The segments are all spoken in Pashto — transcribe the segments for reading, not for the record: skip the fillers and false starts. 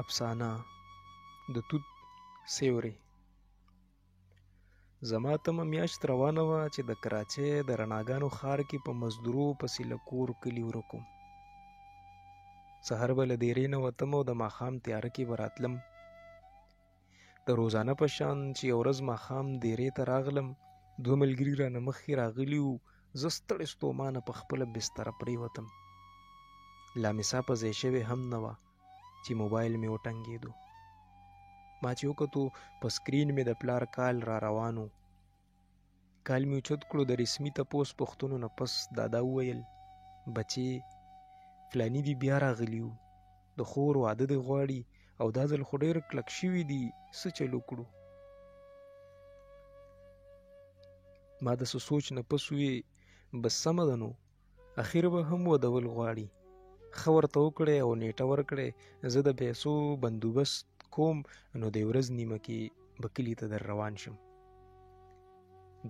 افسانه د توت سیوری. زما تمه میاشت روانه وه چې د کراچۍ د رڼاګانو ښار کې په مزدورو پسې له کور کلي ورکوم. سهار به له دیرې نه وتم او د ماښام تیاره کې به راتلم. د روزانه په شان چې یو ورځ ماښام دیرې ته راغلم، دوه ملګري رانه مخکې راغلي وو. زه ستړی ستومانه په خپله بستره پرېوتم. لامسا په ځای شوې هم نه وه چې موبایل مې وټنګېدو. ما چې وکتو په سکرین مې د پلار کال را روان و. کال مې اوچت کړو. د رسمي تپوس پوښتنو نه پس دادا وویل: بچې، فلاني دي بیا راغلي وو، د خور واده دې غواړي او دا ځل خو ډېر کلک شوي دي، څه چل وکړو؟ ما د څه سوچ نه پس ووی: بس سمه ده نو، اخر به هم ودول غواړي، ښه ورته وکړی او نیټه ورکړی. زه د پیسو بندوبست کوم، نو د ورځ نیمه کې به کلي ته در روان شم.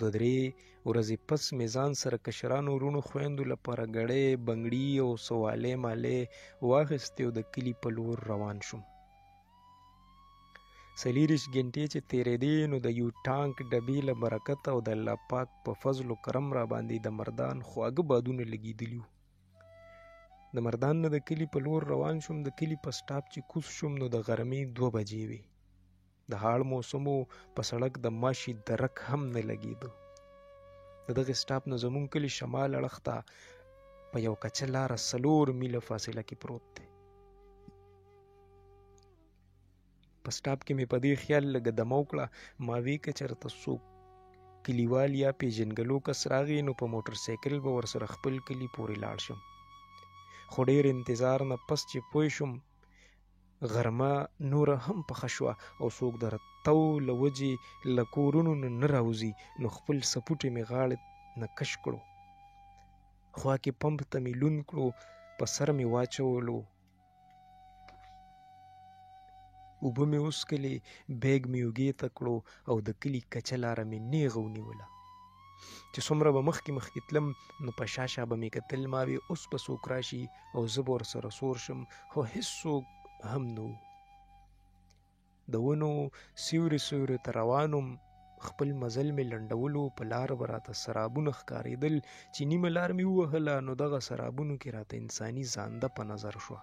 2-3 ورځې پس مې ځان سره کشرانو وروڼو خویندو لپاره ګړۍ بنګړي او سوالې مالې واخیستې او د کلي په لور روان شوم. 24 ګنټې چې تېرېدې نو د یو ټانک ډبې له برکته او د الله پاک په فضل و کرم را باندې د مردان خواږه بادونه لګېدلي وو. د مردان نه د کلي په لور روان شوم. د کلي په سټاپ چې کوز شوم نو د غرمې 2 بجې وې. د هاړ موسمو په سړک د ماشي درک هم نه لګېده. د دغې سټاپ نه زموږ کلي شمال اړخ ته په یو کچه لاره 4 میله فاصله کې پروت دی. په سټاپ کې مې په دې خیال لږه دمه وکړه. ما وی که چېرته څوک کلیوال یا پیژنګلو کس راغی نو په موټر سایکل به ورسره خپل کلي پورې لاړ شم. خو ډېر انتظار نه پس چې پوه شوم غرمه نوره هم پخه شوه او څوک د رتو له وجې له کورونو نه راوځي، نو خپل سپوټې مې غاړې نه کش کړو. خوا کې پمپ ته مې لوند کړو، په سر مې واچولو، اوبه مې وڅښلې، بیګ مې اوږې ته کړو او د کلي کچه لاره مې نیغه ونیوله. چې څومره به مخکې تلم نو په شاشه به مې کتل. ما وی اوس به څوک راشي او زه به ورسره سور شم، خو هېڅوک هم نه و. د ونو سیوري ته روان وم. خپل مزل مې لنډولو. په لار به راته سرابونه ښکارېدل چې نیمه لار مې ووهله نو دغه سرابونو کې راته انساني زانده په نظر شوه.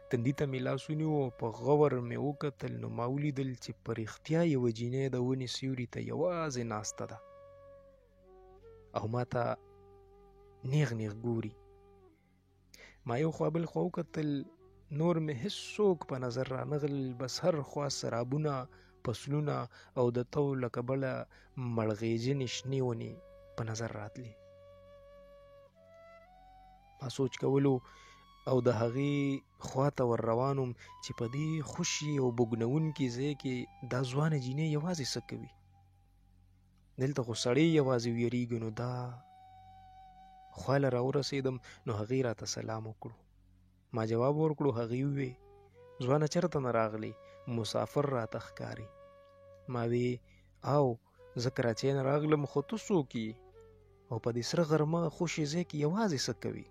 تندي ته مې لاس ونیو او په غور مې وکتل نو ما ولیدل چې په رښتیا یوه جینۍ د ونې سیوري ته یوازې ناسته ده او ما ته نیغ ګوري. ما یو خوا بل خوا وکتل، نور مې هېڅوک په نظر رانغلل، بس هر خوا سرابونه، فصلونه او د تو له کبله مړغېجنې شنې ونې په نظر راتلې. ما سوچ کولو او د هغې خوا ته ور روانم چې په دې خوشي او بوږنونکي ځای کې دا ځوانه جینۍ یوازې څه کوي؟ دلته خو سړی یوازې ویریږي. نو دا خواله راورسېدم نو هغې راته سلام وکړو. ما جواب ورکړو. هغې ووی: ځوانه چېرته نه راغلی؟ مسافر راته ښکاري. ما وی: او زه کراچۍ نه راغلم، خو ته څوک یې او په دې سره غرمه خوشي ځای کې یوازې څه کوي؟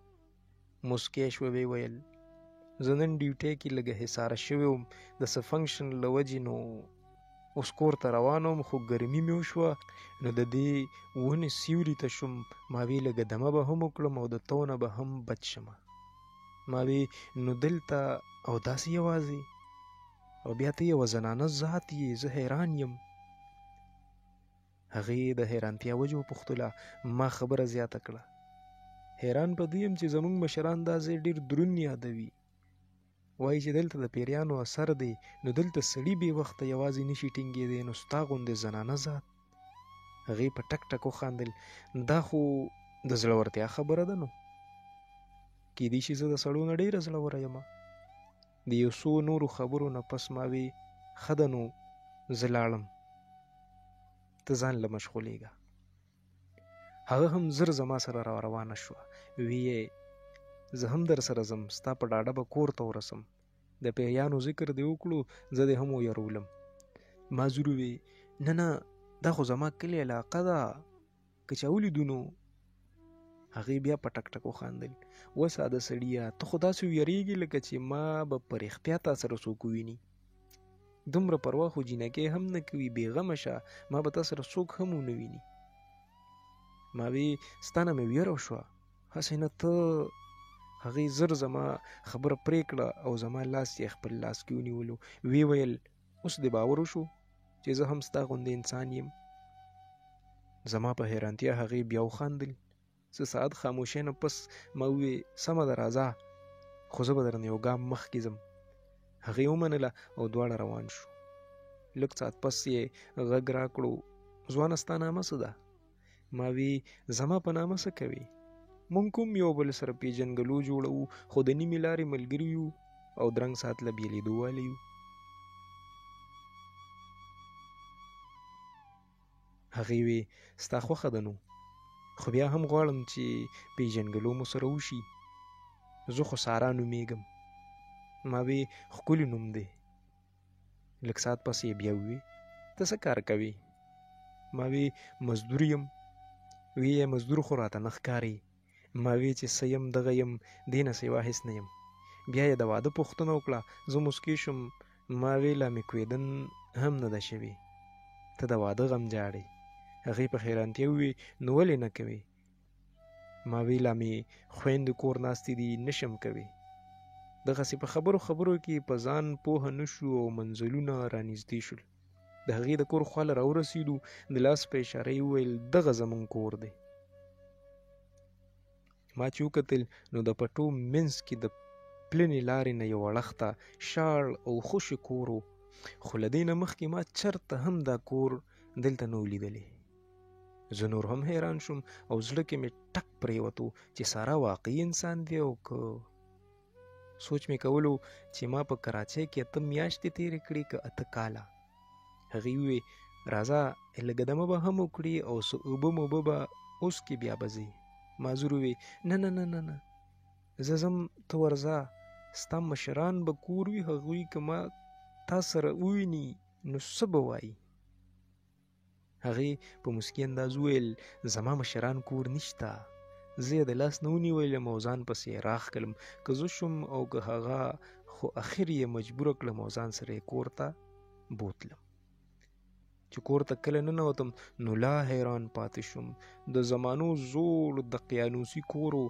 مسکی شوه. ویې ویل: زه نن ډیوټۍ کې لږه حصاره شوی وم د څه فنکشن له وجې، نو اوس کور ته روان وم، خو ګرمي مې وشوه نو د دې ونې سیوري ته شوم. ما وی: لږه دمه به هم وکړم او د تو نه به هم بچ شمه. ما وی: نو دلته او داسې یوازې، او بیا ته یوه زنانه ذات یې، زه حیران یم. هغې د حیرانتیا وجه وپوښتله. ما خبره زیاته کړه: حیران په دې یم چې زموږ مشران دا ځای ډېر دروند یادوي. وایي چې دلته د پیریانو اثر دی، نو دلته سړي بې وخته یوازې نشي ټینګېدی، نو ستا غوندې زنانه ذات. هغې په ټک ټک وخندل. دا خو د زړورتیا خبره ده. نو کیدای شي زه د سړو نه ډېره زړوره یم. د یو څو نورو خبرو نه پس ما وی: ښه ده نو زه لاړم، ته ځان له مشغولېږه. هغه هم زر زما سره را روانه شوه. ویې: زه هم در سره ځم، ستا په ډاډه به کور ته ورسم. د پیریانو ذکر دې وکړو، زه دې هم ویرولم. ما زور وی: نه نه، دا خو زما کلي علاقه ده، که چا ولیدو نو. هغې بیا په ټک ټک وخندل. ساده سړیه، ته خو داسې ویریږې لکه چې ما به په رښتیا تا سره څوک وویني. دومره پروا خو جینکۍ هم نه کوي، بېغمه شه، ما به تا سره څوک هم ونه ویني. ما وی ستا نه مې ویره وشوه، هسې نه ته. هغې زر زما خبره پرې کړه او زما لاس یې خپل لاس کې ونیولو. وی ویل اوس دې باور وشو چې زه هم ستا غوندې انسان یم؟ زما په حیرانتیا هغې بیا وخندل. څه ساعت خاموشۍ نه پس ما ووی سمه ده راځه، خو زه به درنه یو ګام مخکې ځم. هغې ومنله او دواړه روان شو. لږ ساعت پس یې غږ راکړو، ځوانه ستا نامه څه ده؟ ما وی زما په نامه څه کوي؟ مونږ کوم یو بل سره پیژنګلو جوړوو، خو د نیمې لارې ملګري یو او درنګ ساعت له بېلېدو والي یو. هغې وی ستا خوښه ده نو، خو بیا هم غواړم چې پیژنګلو مو سره وشي. زه خو سارا نومیږم. ما وی ښکلی نوم دی. لږ ساعت پس یې بیا ووی ته څه کار کوې؟ ما وی مزدور یم. وی یې مزدور خو راته نه ښکاري. ما وی چې څه یم دغه یم، دې نه سوا هېڅ نه یم. بیا یې د واده پوښتنه وکړه. زه موسکی شوم. ما وی لا مې کوېدن هم نه ده شوې، ته د واده غم جاړې. هغې په حیرانتیا ووی نو ولې نه کوې؟ ما وی لا مې خویندې کور ناستې دي، نشم کوې. دغسې په خبرو خبرو کې په ځان پوهه نه شو او منزلونه رانږدې شول. د هغې د کور خواله راورسېدو. د لاس په اشاره یې وویل دغه زموږ کور دی. ما چې وکتل نو د پټو منځ کې د پلنې لارې نه یو اړخته شاړ او خوشې کور و، خو له دې نه مخکې ما چرته هم دا کور دلته نه و لیدلی. زه نور هم حیران شوم او زړه کې مې ټک پرېوتو چې سارا واقعي انسان دی او که سوچ مې کولو چې ما په کراچۍ کې 8 میاشتې تېرې کړې که 8 کاله. هغې ووی راځه لږه دمه به هم وکړي او څه اوبه موبه به اوس کې بیا به ځې. ما زور ووی نه نه نه نه نه، زه ځم ته ورځه، ستا مشران به کور وي، هغوی که ما تا سره وویني نو څه به وایي؟ هغې په موسکي انداز وویل زما مشران کور نشته. زه یې د لاس نه ونیولم او ځان پسې یې راښکلم. که زه شوم او که هغه، خو اخر یې مجبوره کړم او ځان سره یې کور ته بوتلم. چې کور ته کله ننوتم نو لا حیران پاتې شوم. د زمانو زوړ د قیانوسي کور و.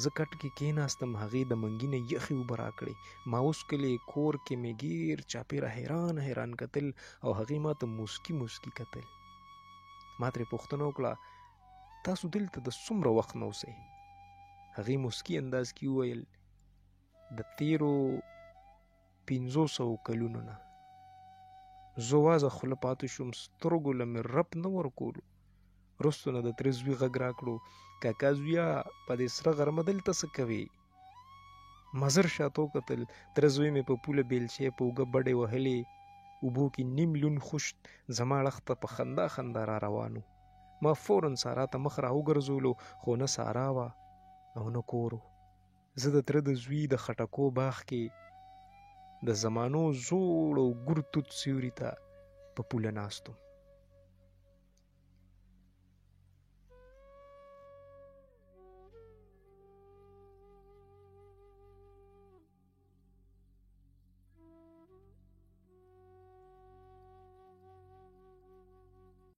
زه کټ کې کېناستم. هغې د منګي نه یخې اوبه راکړې. ما وڅکلې. کور کې مې ګیر چاپېره حیران حیران کتل او هغې ما ته موسکي موسکي کتل. ما ترې پوښتنه وکړه تاسو دلته د څومره وخت نه اوسئ؟ هغې موسکي انداز کې وویل د تېرو 500 کلونو نه. زه وازه خوله پاتې شوم. سترګو له مې رپ نه ورکولو. وروستو نه د تره زوی غږ راکړو کاکا زویه په دې سره غرمه دلته څه کوې؟ ما زر شاته وکتل. تره زوی مې په پوله بیلچې په اوږه بډې وهلې. اوبو کې نیم لون خشت زما اړخ ته په خندا خندا را روان و. ما فوراً سارا ته مخ را وګرځولو، خو نه سارا وه او نه کور و. زه د تره د زوی د خټکو باغ کې د زمانو زوړ او ګور توت سیوري ته په پوله ناست وم.